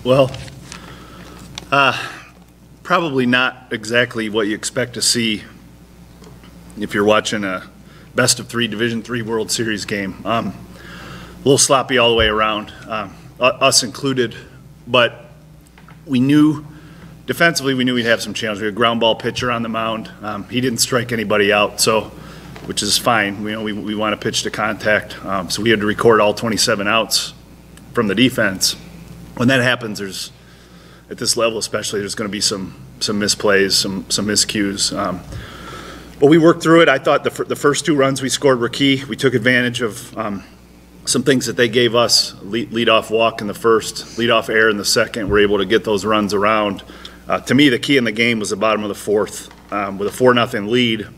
Well, probably not exactly what you expect to see if you're watching a best-of-3 Division III World Series game. A little sloppy all the way around, us included, but we knew defensively we knew we'd have some challenges. We had a ground ball pitcher on the mound. He didn't strike anybody out, so which is fine. We want to pitch to contact, so we had to record all 27 outs from the defense. When that happens, at this level especially, there's going to be some misplays, some miscues. But we worked through it. I thought the first 2 runs we scored were key. We took advantage of some things that they gave us, lead-off walk in the first, lead-off air in the second. We're able to get those runs around. To me, the key in the game was the bottom of the fourth. With a 4-0 lead,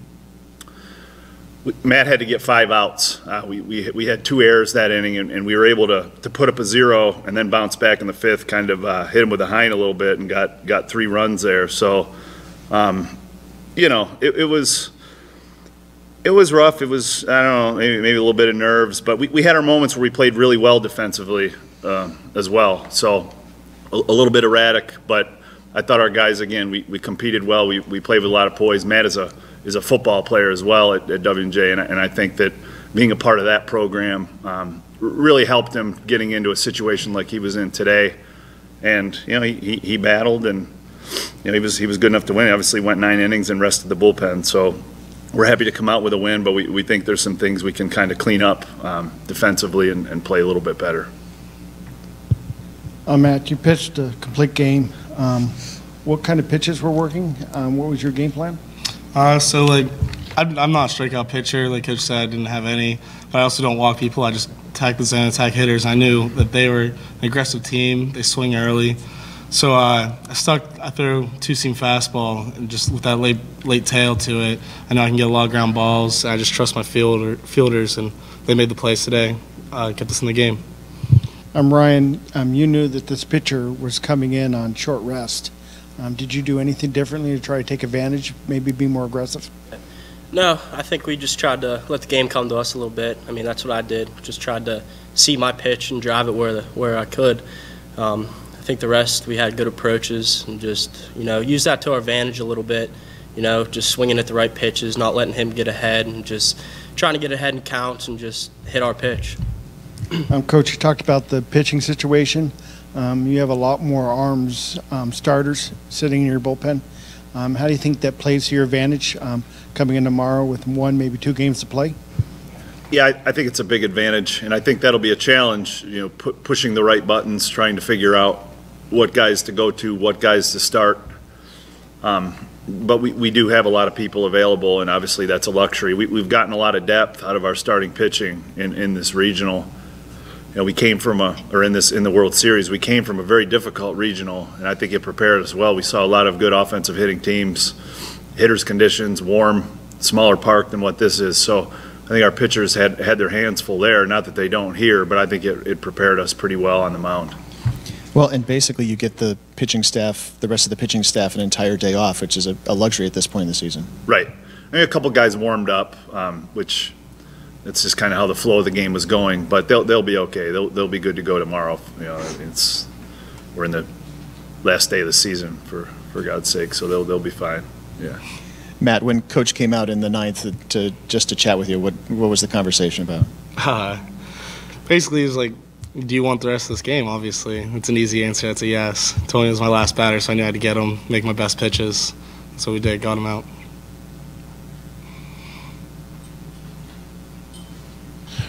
Matt had to get 5 outs. We had 2 errors that inning, and we were able to put up a 0 and then bounce back in the 5th, kind of hit him with a hind a little bit and got 3 runs there. So, it was rough. It was, I don't know, maybe a little bit of nerves, but we had our moments where we played really well defensively as well. So a little bit erratic, but I thought our guys, again, we competed well. We played with a lot of poise. Matt is a football player as well at W&J, and I think that being a part of that program really helped him getting into a situation like he was in today. And he battled, and he was good enough to win. He obviously went 9 innings and rested the bullpen. So we're happy to come out with a win, but we think there's some things we can kind of clean up defensively and play a little bit better. Matt, you pitched a complete game. What kind of pitches were working? What was your game plan? I'm not a strikeout pitcher. Like Coach said, I didn't have any. But I also don't walk people. I just attack the zone, attack hitters. I knew that they were an aggressive team. They swing early. So I threw 2-seam fastball, and just with that late tail to it, I know I can get a lot of ground balls. I just trust my fielders, and they made the plays today, kept us in the game. Ryan, you knew that this pitcher was coming in on short rest. Did you do anything differently to try to take advantage, maybe be more aggressive? No, I think we just tried to let the game come to us a little bit. I mean, that's what I did. Just tried to see my pitch and drive it where I could. I think the rest, we had good approaches and just, use that to our advantage a little bit. Just swinging at the right pitches, not letting him get ahead, and just trying to get ahead in counts and just hit our pitch. Coach, you talked about the pitching situation. You have a lot more arms, starters sitting in your bullpen. How do you think that plays to your advantage coming in tomorrow with 1, maybe 2 games to play? Yeah, I think it's a big advantage, and I think that'll be a challenge, pushing the right buttons, trying to figure out what guys to go to, what guys to start. But we do have a lot of people available, and obviously that's a luxury. We've gotten a lot of depth out of our starting pitching in this regional. We came from in the World Series, we came from a very difficult regional, and I think it prepared us well. We saw a lot of good offensive hitting teams, hitters conditions, warm, smaller park than what this is. So I think our pitchers had their hands full there. Not that they don't here, but I think it prepared us pretty well on the mound. Well, and basically you get the pitching staff, the rest of the pitching staff, an entire day off, which is a luxury at this point in the season. Right. I mean, a couple guys warmed up, which it's just kind of how the flow of the game was going. But they'll be okay. They'll be good to go tomorrow. We're in the last day of the season for God's sake, so they'll be fine. Yeah. Matt, when Coach came out in the 9th to chat with you, what was the conversation about? Basically, he was like, do you want the rest of this game? Obviously, it's an easy answer. It's a yes. Tony was my last batter, so I knew I had to get him, make my best pitches. So we did, got him out.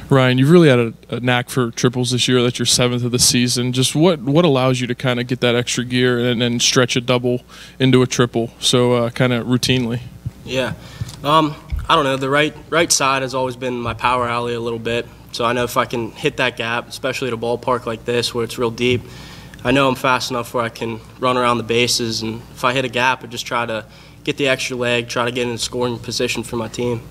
Ryan, you've really had a knack for triples this year. That's your 7th of the season. Just what allows you to kind of get that extra gear and then stretch a double into a triple so kind of routinely? Yeah. I don't know. The right side has always been my power alley a little bit. So I know if I can hit that gap, especially at a ballpark like this where it's real deep, I know I'm fast enough where I can run around the bases. And if I hit a gap, I just try to get the extra leg, try to get in a scoring position for my team.